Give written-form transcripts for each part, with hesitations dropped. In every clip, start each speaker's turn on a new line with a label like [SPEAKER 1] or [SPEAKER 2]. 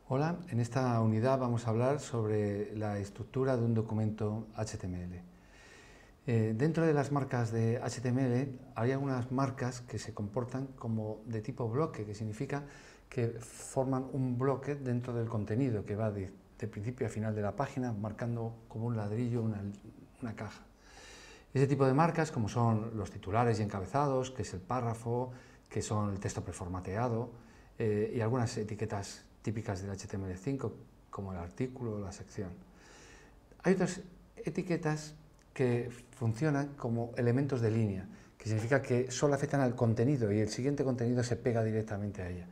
[SPEAKER 1] Hola, en esta unidad vamos a hablar sobre la estructura de un documento HTML. Dentro de las marcas de HTML hay algunas marcas que se comportan como de tipo bloque, que significa que forman un bloque dentro del contenido que va de principio a final de la página, marcando como un ladrillo una caja. Ese tipo de marcas, como son los titulares y encabezados, que es el párrafo, que son el texto preformateado y algunas etiquetas típicas del HTML5, como el artículo o la sección. Hay otras etiquetas que funcionan como elementos de línea, que significa que solo afectan al contenido y el siguiente contenido se pega directamente a ella.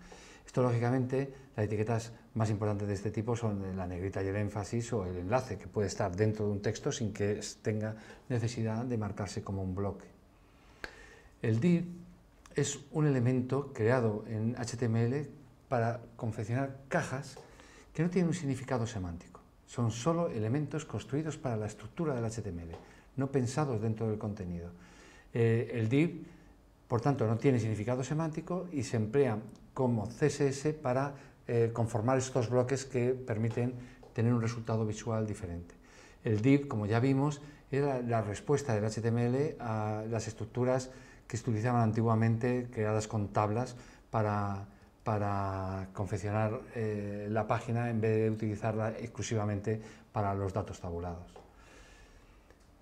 [SPEAKER 1] Esto, lógicamente, las etiquetas más importantes de este tipo son la negrita y el énfasis o el enlace, que puede estar dentro de un texto sin que tenga necesidad de marcarse como un bloque. El div es un elemento creado en HTML para confeccionar cajas que no tienen un significado semántico. Son solo elementos construidos para la estructura del HTML, no pensados dentro del contenido. El div, por tanto, no tiene significado semántico y se emplea como CSS para conformar estos bloques que permiten tener un resultado visual diferente. El div, como ya vimos, era la respuesta del HTML a las estructuras que se utilizaban antiguamente, creadas con tablas para confeccionar la página en vez de utilizarla exclusivamente para los datos tabulados.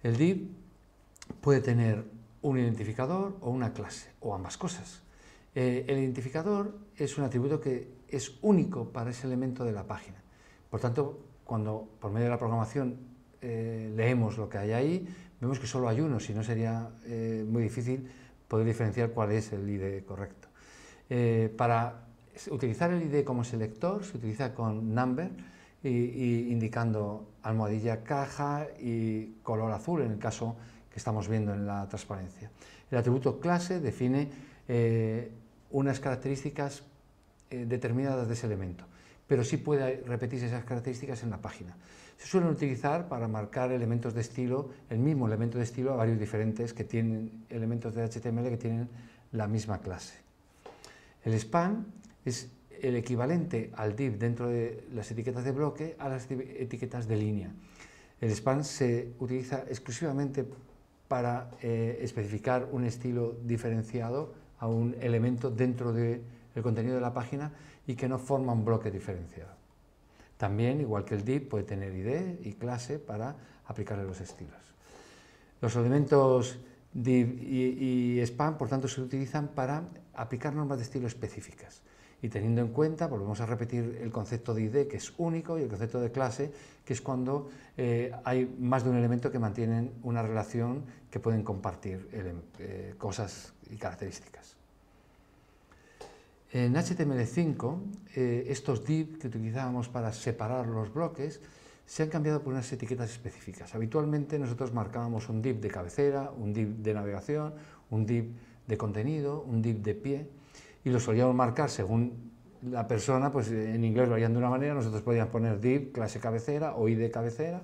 [SPEAKER 1] El div puede tener un identificador o una clase, o ambas cosas. El identificador es un atributo que es único para ese elemento de la página. Por tanto, cuando por medio de la programación leemos lo que hay ahí, vemos que solo hay uno, si no sería muy difícil poder diferenciar cuál es el ID correcto. Para utilizar el ID como selector se utiliza con number indicando almohadilla caja y color azul en el caso que estamos viendo en la transparencia. El atributo clase define unas características determinadas de ese elemento, pero sí puede repetirse esas características en la página. Se suelen utilizar para marcar elementos de estilo, el mismo elemento de estilo a varios diferentes que tienen elementos de HTML que tienen la misma clase. El span es el equivalente al div dentro de las etiquetas de bloque a las etiquetas de línea. El span se utiliza exclusivamente para especificar un estilo diferenciado a un elemento dentro del contenido de la página y que no forma un bloque diferenciado. También, igual que el div, puede tener ID y clase para aplicarle los estilos. Los elementos div y span, por tanto, se utilizan para aplicar normas de estilo específicas. Y teniendo en cuenta, volvemos a repetir el concepto de ID, que es único, y el concepto de clase, que es cuando hay más de un elemento que mantienen una relación que pueden compartir cosas y características. En HTML5, estos div que utilizábamos para separar los bloques se han cambiado por unas etiquetas específicas. Habitualmente nosotros marcábamos un div de cabecera, un div de navegación, un div de contenido, un div de pie, y lo solíamos marcar según la persona, pues en inglés lo harían de una manera, nosotros podíamos poner div clase cabecera o id cabecera,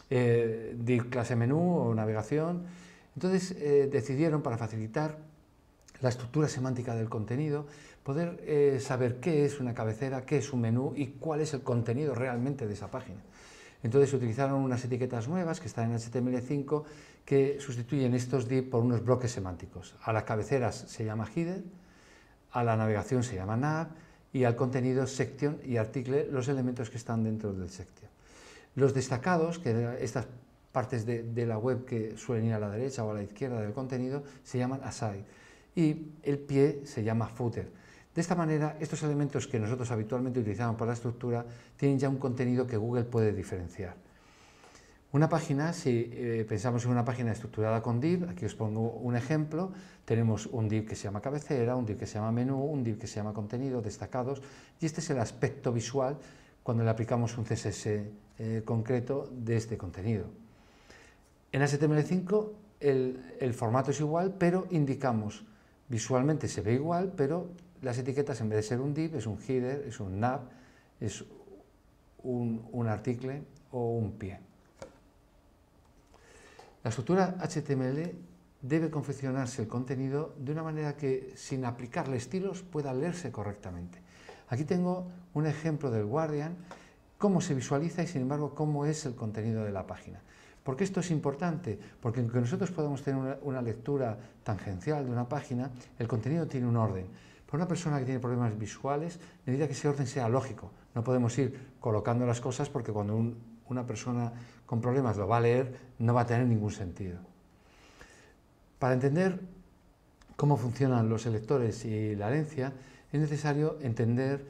[SPEAKER 1] div clase menú o navegación. Entonces decidieron, para facilitar la estructura semántica del contenido, poder saber qué es una cabecera, qué es un menú y cuál es el contenido realmente de esa página. Entonces se utilizaron unas etiquetas nuevas que están en HTML5 que sustituyen estos div por unos bloques semánticos. A las cabeceras se llama header, a la navegación se llama nav y al contenido section y article, los elementos que están dentro del section. Los destacados, que estas partes de la web que suelen ir a la derecha o a la izquierda del contenido, se llaman aside y el pie se llama footer. De esta manera, estos elementos que nosotros habitualmente utilizamos para la estructura tienen ya un contenido que Google puede diferenciar. Una página, si pensamos en una página estructurada con div, aquí os pongo un ejemplo, tenemos un div que se llama cabecera, un div que se llama menú, un div que se llama contenido, destacados, y este es el aspecto visual cuando le aplicamos un CSS concreto de este contenido. En HTML5 el formato es igual, pero indicamos, visualmente se ve igual, pero las etiquetas en vez de ser un div es un header, es un nav, es un article o un pie. La estructura HTML debe confeccionarse el contenido de una manera que, sin aplicarle estilos, pueda leerse correctamente. Aquí tengo un ejemplo del Guardian, cómo se visualiza y sin embargo cómo es el contenido de la página. ¿Por qué esto es importante? Porque aunque nosotros podamos tener una lectura tangencial de una página, el contenido tiene un orden. Para una persona que tiene problemas visuales, necesita que ese orden sea lógico. No podemos ir colocando las cosas porque cuando una persona con problemas lo va a leer, no va a tener ningún sentido. Para entender cómo funcionan los selectores y la herencia, es necesario entender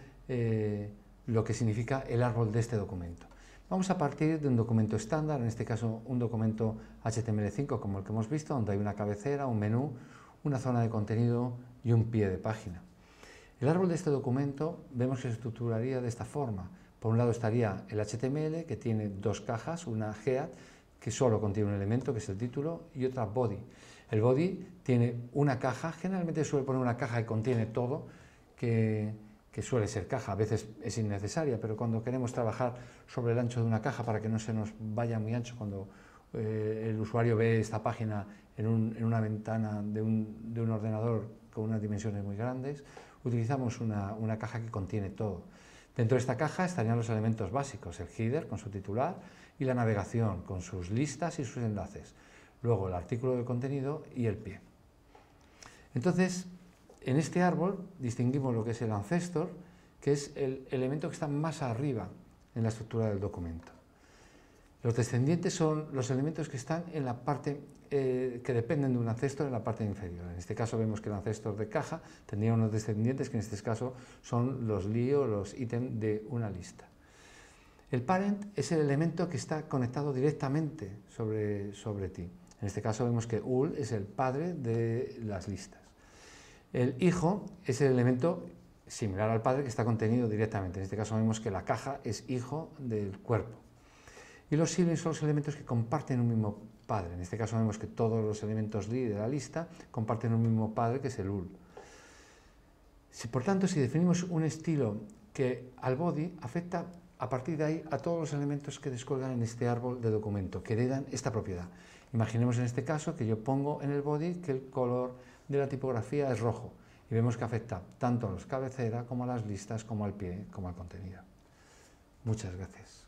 [SPEAKER 1] lo que significa el árbol de este documento. Vamos a partir de un documento estándar, en este caso un documento HTML5 como el que hemos visto, donde hay una cabecera, un menú, una zona de contenido y un pie de página. El árbol de este documento vemos que se estructuraría de esta forma. Por un lado estaría el HTML, que tiene dos cajas, una head, que solo contiene un elemento, que es el título, y otra body. El body tiene una caja, generalmente suele poner una caja que contiene todo, que suele ser caja, a veces es innecesaria, pero cuando queremos trabajar sobre el ancho de una caja para que no se nos vaya muy ancho cuando el usuario ve esta página en una ventana de un ordenador con unas dimensiones muy grandes, utilizamos una caja que contiene todo. Dentro de esta caja estarían los elementos básicos, el header con su titular y la navegación con sus listas y sus enlaces. Luego el artículo de contenido y el pie. Entonces, en este árbol distinguimos lo que es el ancestor, que es el elemento que está más arriba en la estructura del documento. Los descendientes son los elementos que están en la parte que dependen de un ancestor en la parte inferior. En este caso vemos que el ancestor de caja tendría unos descendientes que en este caso son los líos, los ítems de una lista. El parent es el elemento que está conectado directamente sobre ti. En este caso vemos que ul es el padre de las listas. El hijo es el elemento similar al padre que está contenido directamente. En este caso vemos que la caja es hijo del cuerpo. Y los siblings son los elementos que comparten un mismo padre. En este caso vemos que todos los elementos li de la lista comparten un mismo padre, que es el ul. Por tanto, si definimos un estilo que al body afecta a partir de ahí a todos los elementos que descuelgan en este árbol de documento, que heredan esta propiedad. Imaginemos en este caso que yo pongo en el body que el color de la tipografía es rojo y vemos que afecta tanto a los cabeceras como a las listas, como al pie, como al contenido. Muchas gracias.